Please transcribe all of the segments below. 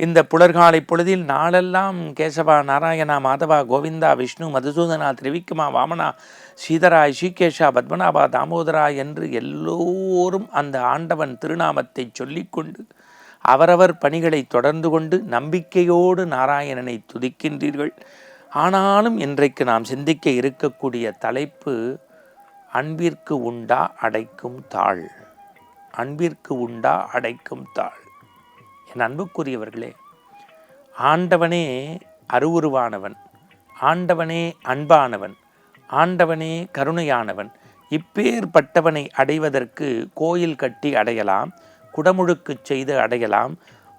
இந்த புலர்காலை பொழுதில் நாளெல்லாம் கேசவா, நாராயணா, மாதவா, கோவிந்தா, விஷ்ணு, மதுசூதனா, திரிவிக்ரமா, வாமனா, சீதரா, ஸ்ரீகேஷா, பத்மநாபா, தாமோதரா என்று எல்லோரும் அந்த ஆண்டவன் திருநாமத்தை சொல்லிக்கொண்டு அவரவர் பணிகளை தொடர்ந்து கொண்டு நம்பிக்கையோடு நாராயணனை துதிக்கின்றீர்கள். ஆனாலும் இன்றைக்கு நாம் சிந்திக்க இருக்கக்கூடிய தலைப்பு அன்பிற்கு உண்டா அடைக்கும் தாழ். அன்பிற்கு உண்டா அடைக்கும் தாழ். என் அன்புக்குரியவர்களே, ஆண்டவனே அருவுருவானவன், ஆண்டவனே அன்பானவன், ஆண்டவனே கருணையானவன். இப்பேற்பட்டவனை அடைவதற்கு கோயில் கட்டி அடையலாம், குடமுழுக்கு செய்து அடையலாம்,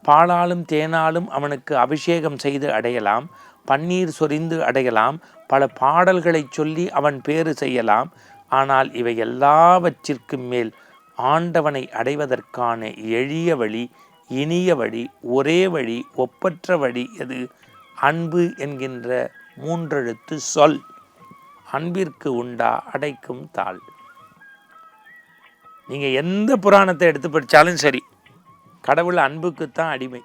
பாலாலும் தேனாலும் அவனுக்கு அபிஷேகம் செய்து அடையலாம், பன்னீர் சொரிந்து அடையலாம், பல பாடல்களை சொல்லி அவன் பேறு செய்யலாம். ஆனால் இவை எல்லாவற்றிற்கும் மேல் ஆண்டவனை அடைவதற்கான எளிய வழி, இனிய வழி, ஒரே வழி, ஒப்பற்ற வழி எது? அன்பு என்கின்ற மூன்றெழுத்து சொல். அன்பிற்கு உண்டா அடைக்கும் தாழ். நீங்கள் எந்த புராணத்தை எடுத்து படித்தாலும் சரி, கடவுள் அன்புக்குத்தான் அடிமை.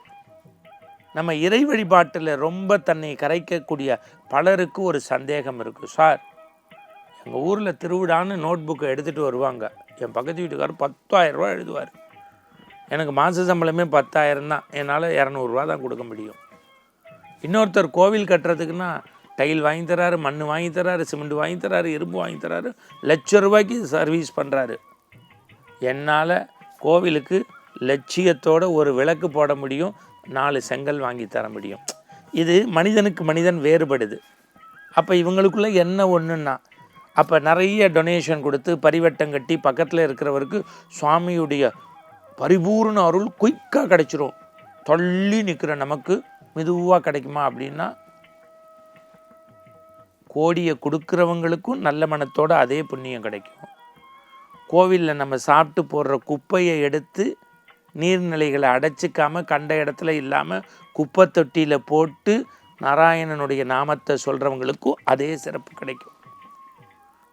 நம்ம இறை வழிபாட்டில் ரொம்ப தன்னை கரைக்கக்கூடிய பலருக்கு ஒரு சந்தேகம் இருக்குது. சார், எங்கள் ஊரில் திருவிழான்னு நோட் புக்கை எடுத்துகிட்டு வருவாங்க. என் பக்கத்து வீட்டுக்காரர் 10,000 ரூபா எழுதுவார். எனக்கு மாத சம்பளமே 10,000 தான். என்னால் 200 ரூபா தான் கொடுக்க முடியும். இன்னொருத்தர் கோவில் கட்டுறதுக்குன்னா டைல் வாங்கி தராரு, மண் வாங்கி தராரு, சிமெண்ட் வாங்கி தராரு, இரும்பு வாங்கி தராரு, ₹1,00,000 சர்வீஸ் பண்ணுறாரு. என்னால் கோவிலுக்கு லட்சியத்தோடு ஒரு விளக்கு போட முடியும், 4 செங்கல் வாங்கி தர முடியும். இது மனிதனுக்கு மனிதன் வேறுபடுது. அப்போ இவங்களுக்குள்ள என்ன ஒன்றுன்னா, அப்போ நிறைய டொனேஷன் கொடுத்து பரிவட்டம் கட்டி பக்கத்தில் இருக்கிறவருக்கு சுவாமியுடைய பரிபூர்ண அருள் குயிக்காக கிடைச்சிரும். தள்ளி நிற்கிற நமக்கு மெதுவாக கிடைக்குமா அப்படின்னா, கோடியை கொடுக்குறவங்களுக்கும் நல்ல மனத்தோடு அதே புண்ணியம் கிடைக்கும். கோவிலில் நம்ம சாப்பிட்டு போடுற குப்பையை எடுத்து நீர்நிலைகளை அடைச்சிக்காமல் கண்ட இடத்துல இல்லாமல் குப்பை தொட்டியில் போட்டு நாராயணனுடைய நாமத்தை சொல்கிறவங்களுக்கும் அதே சிறப்பு கிடைக்கும்.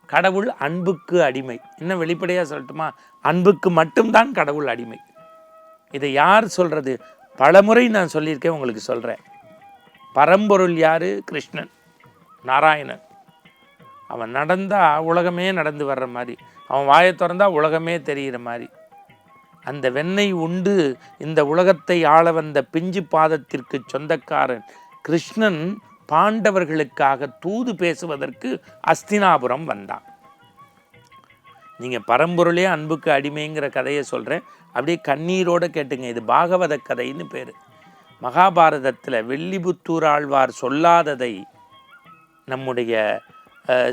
கடவுள் அன்புக்கு அடிமை. இன்னும் வெளிப்படையாக சொல்லட்டுமா, அன்புக்கு மட்டும்தான் கடவுள் அடிமை. இதை யார் சொல்கிறது? பலமுறை நான் சொல்லியிருக்கேன், உங்களுக்கு சொல்கிறேன். பரம்பொருள் யார்? கிருஷ்ணன், நாராயணன். அவன் நடந்தால் உலகமே நடந்து வர்ற மாதிரி, அவன் வாயை திறந்தா உலகமே தெரிகிற மாதிரி. அந்த வெண்ணெய் உண்டு இந்த உலகத்தை ஆள வந்த பிஞ்சு பாதத்திற்கு சொந்தக்காரன் கிருஷ்ணன் பாண்டவர்களுக்காக தூது பேசுவதற்கு அஸ்தினாபுரம் வந்தான். நீங்கள் பரம்பொருளே அன்புக்கு அடிமைங்கிற கதையை சொல்கிறேன், அப்படியே கண்ணீரோடு கேட்டுங்க. இது பாகவத கதைன்னு பேர். மகாபாரதத்தில் வெள்ளிபுத்தூர் ஆழ்வார் சொல்லாததை நம்முடைய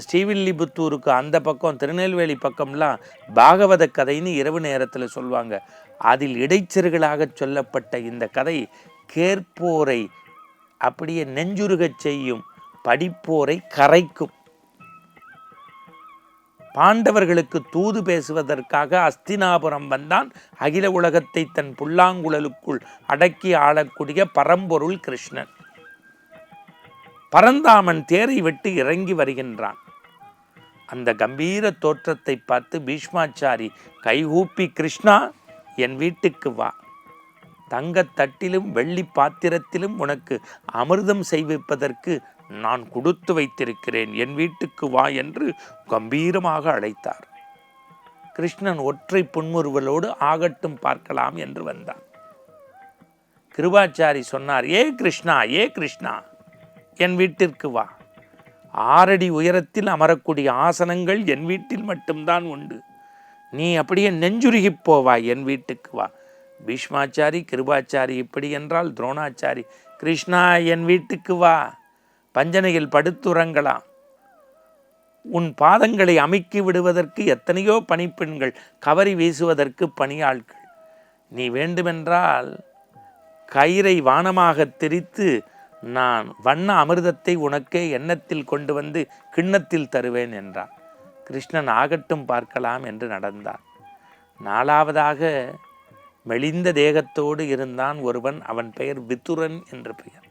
ஸ்ரீவில்லிபுத்தூருக்கு அந்த பக்கம் திருநெல்வேலி பக்கம்லாம் பாகவத கதைன்னு இரவு நேரத்தில் சொல்லுவாங்க. அதில் இடைச்செருகளாக சொல்லப்பட்ட இந்த கதை கேட்போரை அப்படியே நெஞ்சுருகச் செய்யும், படிப்போரை கரைக்கும். பாண்டவர்களுக்கு தூது பேசுவதற்காக அஸ்தினாபுரம் வந்தான் அகில உலகத்தை தன் புல்லாங்குழலுக்குள் அடக்கி ஆளக்கூடிய பரம்பொருள் கிருஷ்ணன். பரந்தாமன் தேரை விட்டு இறங்கி வருகின்றான். அந்த கம்பீர தோற்றத்தை பார்த்து பீஷ்மாச்சாரி கைகூப்பி, கிருஷ்ணா, என் வீட்டுக்கு வா, தங்கத்தட்டிலும் வெள்ளி பாத்திரத்திலும் உனக்கு அமிர்தம் செய்விப்பதற்கு நான் கொடுத்து வைத்திருக்கிறேன், என் வீட்டுக்கு வா என்று கம்பீரமாக அழைத்தார். கிருஷ்ணன் ஒற்றை புன்முறுவலோடு ஆகட்டும் பார்க்கலாம் என்று வந்தார். கிருபாச்சாரி சொன்னார், ஏ கிருஷ்ணா, ஏ கிருஷ்ணா, என் வீட்டிற்கு வா. 6 அடி உயரத்தில் அமரக்கூடிய ஆசனங்கள் என் வீட்டில் மட்டும்தான் உண்டு. நீ அப்படியே நெஞ்சுருகி போவாய், என் வீட்டுக்கு வா. பீஷ்மாச்சாரி, கிருபாச்சாரி இப்படி என்றால் துரோணாச்சாரி, கிருஷ்ணா, என் வீட்டுக்கு வா, பஞ்சனையில் படுத்துறங்கலாம். உன் பாதங்களை அமுக்கி விடுவதற்கு எத்தனையோ பணிப்பெண்கள், கவரி வீசுவதற்கு பணியாட்கள். நீ வேண்டுமென்றால் கயிறை வானமாக திரித்து நான் வண்ண அமிர்தத்தை உனக்கே எண்ணத்தில் கொண்டு வந்து கிண்ணத்தில் தருவேன் என்றான். கிருஷ்ணன் ஆகட்டும் பார்க்கலாம் என்று நடந்தான். 4வதாக மெலிந்த தேகத்தோடு இருந்தான் ஒருவன். அவன் பெயர் விதுரன் என்று பெயர்.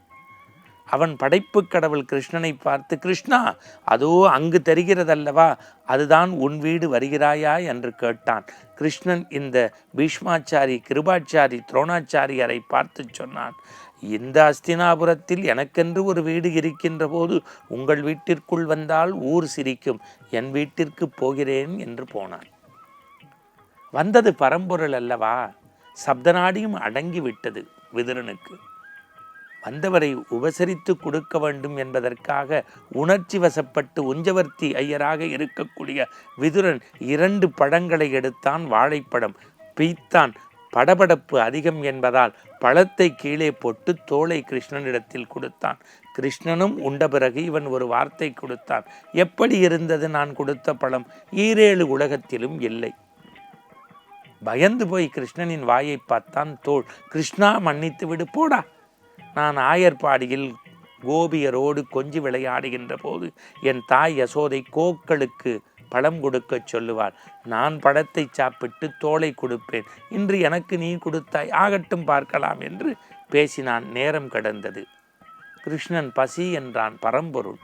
அவன் படைப்பு கடவுள் கிருஷ்ணனை பார்த்து, கிருஷ்ணா, அதோ அங்கு தெரிகிறதல்லவா, அதுதான் உன் வீடு, வருகிறாயா என்று கேட்டான். கிருஷ்ணன் இந்த பீஷ்மாச்சாரி, கிருபாச்சாரி, துரோணாச்சாரியரை பார்த்து சொன்னான், இந்த அஸ்தினாபுரத்தில் எனக்கென்று ஒரு வீடு இருக்கின்ற போது உங்கள் வீட்டிற்குள் வந்தால் ஊர் சிரிக்கும், என் வீட்டிற்கு போகிறேன் என்று போனான். வந்தது பரம்பொருள் அல்லவா? சப்தநாடியும் அடங்கி விட்டது விதுரனுக்கு. வந்தவரை உபசரித்து கொடுக்க வேண்டும் என்பதற்காக உணர்ச்சி வசப்பட்டு உஞ்சவர்த்தி ஐயராக இருக்கக்கூடிய விதுரன் 2 பழங்களை எடுத்தான். வாழைப்பழம் பீத்தான். படபடப்பு அதிகம் என்பதால் பழத்தை கீழே போட்டு தோளை கிருஷ்ணனிடத்தில் கொடுத்தான். கிருஷ்ணனும் உண்ட பிறகு இவன் ஒரு வார்த்தை கொடுத்தான். எப்படி இருந்தது நான் கொடுத்த பழம்? 7 உலகத்திலும் இல்லை. பயந்து போய் கிருஷ்ணனின் வாயை பார்த்தான். தோள், கிருஷ்ணா மன்னித்து விடு, போடா. நான் ஆயர்பாடியில் கோபியரோடு கொஞ்சி விளையாடுகின்ற போது என் தாய் யசோதை கோக்களுக்கு பழம் கொடுக்க சொல்லுவாள். நான் பழத்தை சாப்பிட்டு தோளை கொடுப்பேன். இன்று எனக்கு நீ கொடுத்தாய், ஆகட்டும் பார்க்கலாம் என்று பேசினான். நேரம் கடந்தது. கிருஷ்ணன் பசி என்றான். பரம்பொருள்.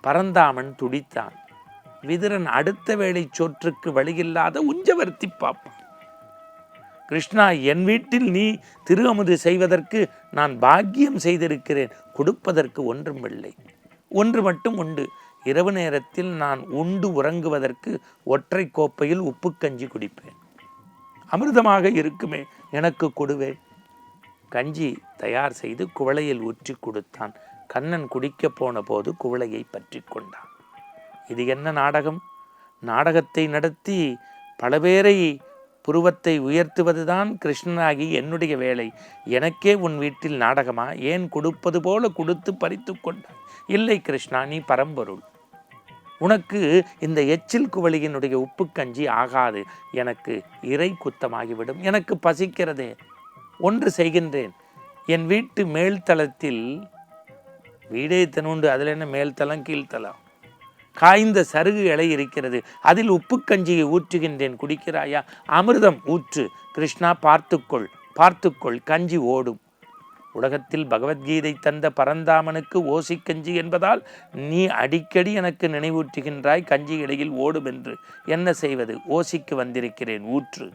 பரந்தாமன் துடித்தான். விதுரன் அடுத்த வேளை சோற்றுக்கு வழியில்லாத உஞ்சவர்த்தி பாப்பான். கிருஷ்ணா, என் வீட்டில் நீ திரு அமுது செய்வதற்கு நான் பாக்கியம் செய்திருக்கிறேன். கொடுப்பதற்கு ஒன்றும் இல்லை. ஒன்று மட்டும் உண்டு. இரவு நேரத்தில் நான் உண்டு உறங்குவதற்கு ஒற்றை கோப்பையில் உப்பு கஞ்சி குடிப்பேன். அமிர்தமாக இருக்குமே, எனக்கு கொடுவே. கஞ்சி தயார் செய்து குவளையில் ஊற்றி கொடுத்தான். கண்ணன் குடிக்கப் போன போது குவளையை பற்றி கொண்டான். இது என்ன நாடகம்? நாடகத்தை நடத்தி பல பேரை புருவத்தை உயர்த்துவதுதான் கிருஷ்ணனாகி என்னுடைய வேலை. எனக்கே உன் வீட்டில் நாடகமா? ஏன் கொடுப்பது போல கொடுத்து பறித்து கொண்டாய்? இல்லை கிருஷ்ணா, நீ பரம்பொருள். உனக்கு இந்த எச்சில் குவளையினுடைய உப்பு கஞ்சி ஆகாது. எனக்கு இறை குத்தமாகிவிடும். எனக்கு பசிக்கிறதே. ஒன்று செய்கின்றேன். என் வீட்டு மேல்தளத்தில், வீடே தனுண்டு, அதில் என்ன மேல்தளம் கீழ்த்தளம், காய்ந்த சருகு இலை இருக்கிறது. அதில் உப்பு கஞ்சியை ஊற்றுகின்றேன், குடிக்கிறாயா? அமிர்தம் ஊற்று கிருஷ்ணா, பார்த்துக்கொள் பார்த்துக்கொள், கஞ்சி ஓடும். உலகத்தில் பகவத்கீதை தந்த பரந்தாமனுக்கு ஓசி கஞ்சி என்பதால் நீ அடிக்கடி எனக்கு நினைவூற்றுகின்றாய் கஞ்சி இலையில் ஓடும் என்று. என்ன செய்வது? ஓசிக்கு வந்திருக்கிறேன், ஊற்று.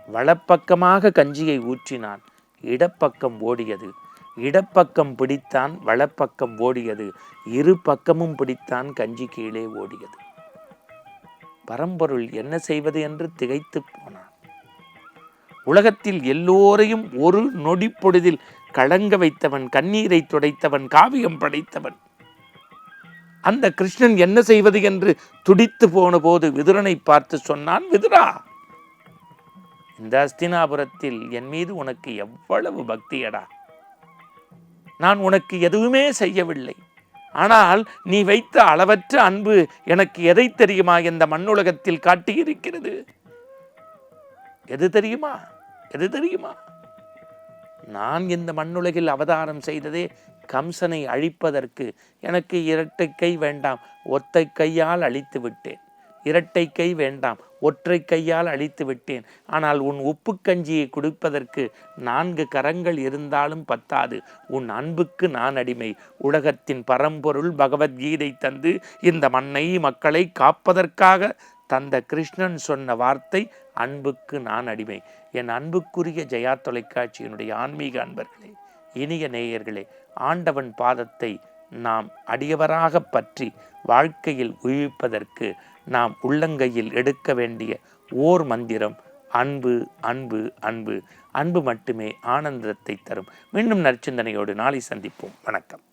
வலப்பக்கமாக கஞ்சியை ஊற்றினான். இடப்பக்கம் ஓடியது. இடப்பக்கம் பிடித்தான், வலப்பக்கம் ஓடியது. இரு பக்கமும் பிடித்தான், கஞ்சி கீழே ஓடியது. பரம்பொருள் என்ன செய்வது என்று திகைத்து போனான். உலகத்தில் எல்லோரையும் ஒரு நொடி பொழுதில் கலங்க வைத்தவன், கண்ணீரை துடைத்தவன், காவியம் படைத்தவன். அந்த கிருஷ்ணன் என்ன செய்வது என்று துடித்து போன போது விதுரனை பார்த்து சொன்னான், விதுரா, இந்த அஸ்தினாபுரத்தில் என் மீது உனக்கு எவ்வளவு பக்தியடா. நான் உனக்கு எதுவுமே செய்யவில்லை. ஆனால் நீ வைத்த அளவற்ற அன்பு எனக்கு எதை தெரியுமா இந்த மண்ணுலகத்தில் காட்டியிருக்கிறது? எது தெரியுமா? எது தெரியுமா? நான் இந்த மண்ணுலகில் அவதாரம் செய்ததே கம்சனை அழிப்பதற்கு. எனக்கு இரட்டை கை வேண்டாம், ஒத்தை கையால் அழித்து விட்டேன். இரட்டை கை வேண்டாம், ஒற்றை கையால் அழித்து விட்டேன். ஆனால் உன் உப்பு கஞ்சியை குடிப்பதற்கு 4 கரங்கள் இருந்தாலும் பத்தாது. உன் அன்புக்கு நான் அடிமை. உலகத்தின் பரம்பொருள் பகவத்கீதை தந்து இந்த மண்ணை மக்களை காப்பதற்காக தந்த கிருஷ்ணன் சொன்ன வார்த்தை, அன்புக்கு நான் அடிமை. என் அன்புக்குரிய ஜெயா தொலைக்காட்சியினுடைய ஆன்மீக அன்பர்களே, இனிய நேயர்களே, ஆண்டவன் பாதத்தை நாம் அடியவராக பற்றி வாழ்க்கையில் உயிர்ப்பதற்கு நாம் உள்ளங்கையில் எடுக்க வேண்டிய ஓர் மந்திரம் அன்பு, அன்பு, அன்பு. அன்பு மட்டுமே ஆனந்தத்தை தரும். மீண்டும் நற்சிந்தனையோடு நாளை சந்திப்போம். வணக்கம்.